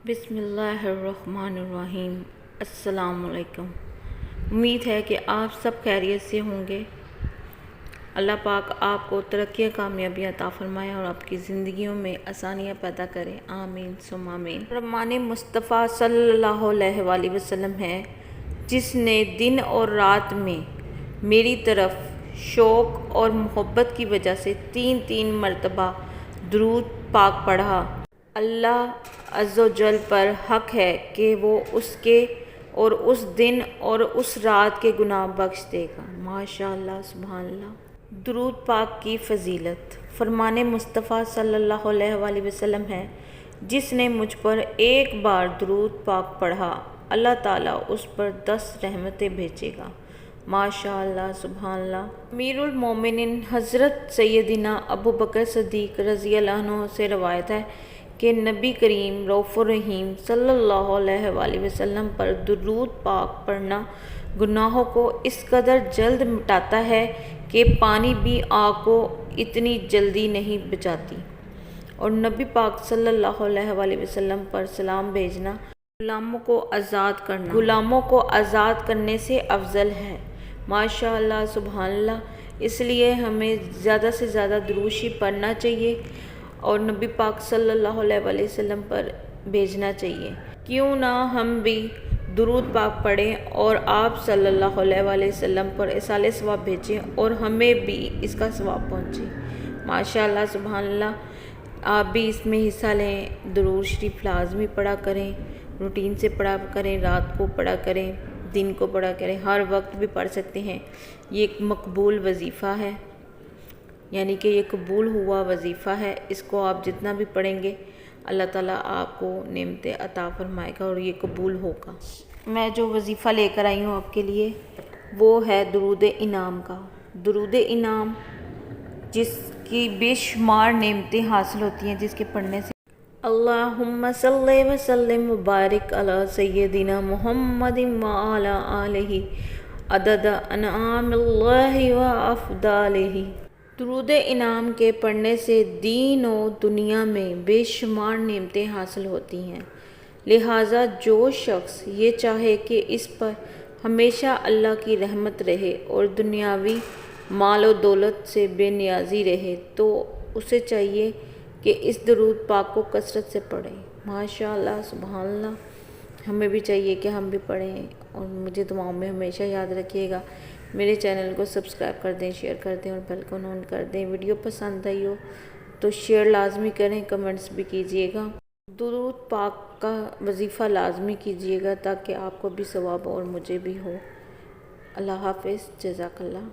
بسم اللہ الرحمن الرحیم۔ السلام علیکم۔ امید ہے کہ آپ سب خیریت سے ہوں گے۔ اللہ پاک آپ کو ترقی کامیابی عطا فرمائے اور آپ کی زندگیوں میں آسانیاں پیدا کرے، آمین ثم آمین۔ فرمان مصطفیٰ صلی اللہ علیہ وآلہ وسلم ہے، جس نے دن اور رات میں میری طرف شوق اور محبت کی وجہ سے 3 مرتبہ درود پاک پڑھا، اللہ عز و جل پر حق ہے کہ وہ اس کے اور اس دن اور اس رات کے گناہ بخش دے گا۔ ماشاء اللہ، سبحان اللہ۔ درود پاک کی فضیلت۔ فرمان مصطفیٰ صلی اللہ علیہ وآلہ وسلم ہے، جس نے مجھ پر ایک بار درود پاک پڑھا، اللہ تعالیٰ اس پر 10 رحمتیں بھیجے گا۔ ماشاء اللہ، سبحان اللہ۔ امیر المومنین حضرت سیدنا ابو بکر صدیق رضی اللہ عنہ سے روایت ہے کہ نبی کریم رؤوف الرحیم صلی اللہ علیہ وآلہ وسلم پر درود پاک پڑھنا گناہوں کو اس قدر جلد مٹاتا ہے کہ پانی بھی آگ کو اتنی جلدی نہیں بجھاتی، اور نبی پاک صلی اللہ علیہ وآلہ وسلم پر سلام بھیجنا غلاموں کو آزاد کرنے سے افضل ہے۔ ماشاء اللہ، سبحان اللہ۔ اس لیے ہمیں زیادہ سے زیادہ درود شریف پڑھنا چاہیے اور نبی پاک صلی اللہ علیہ وآلہ وسلم پر بھیجنا چاہیے۔ کیوں نہ ہم بھی درود پاک پڑھیں اور آپ صلی اللہ علیہ وآلہ وسلم پر ایصال ثواب بھیجیں اور ہمیں بھی اس کا ثواب پہنچے۔ ماشاء اللہ، سبحان اللہ۔ آپ بھی اس میں حصہ لیں، درود شریف لازمی پڑھا کریں، روٹین سے پڑھا کریں، رات کو پڑھا کریں، دن کو پڑھا کریں، ہر وقت بھی پڑھ سکتے ہیں۔ یہ ایک مقبول وظیفہ ہے، یعنی کہ یہ قبول ہوا وظیفہ ہے۔ اس کو آپ جتنا بھی پڑھیں گے اللہ تعالیٰ آپ کو نعمتیں عطا فرمائے گا اور یہ قبول ہوگا۔ میں جو وظیفہ لے کر آئی ہوں آپ کے لیے وہ ہے درود انعام کا۔ درود انعام جس کی بے شمار نعمتیں حاصل ہوتی ہیں، جس کے پڑھنے سے اللہم صلی وسلم وبارک علی سیدنا محمد وعلی آلہ عدد انعام اللہ وافضالہ۔ درود انعام کے پڑھنے سے دین و دنیا میں بے شمار نعمتیں حاصل ہوتی ہیں، لہٰذا جو شخص یہ چاہے کہ اس پر ہمیشہ اللہ کی رحمت رہے اور دنیاوی مال و دولت سے بے نیازی رہے تو اسے چاہیے کہ اس درود پاک کو کثرت سے پڑھیں۔ ماشاء اللہ، سبحان اللہ۔ ہمیں بھی چاہیے کہ ہم بھی پڑھیں اور مجھے دعاؤں میں ہمیشہ یاد رکھیے گا۔ میرے چینل کو سبسکرائب کر دیں، شیئر کر دیں اور بیل کو آن کر دیں۔ ویڈیو پسند آئی ہو تو شیئر لازمی کریں، کمنٹس بھی کیجیے گا۔ درود پاک کا وظیفہ لازمی کیجیے گا تاکہ آپ کو بھی ثواب اور مجھے بھی ہو۔ اللہ حافظ، جزاک اللہ۔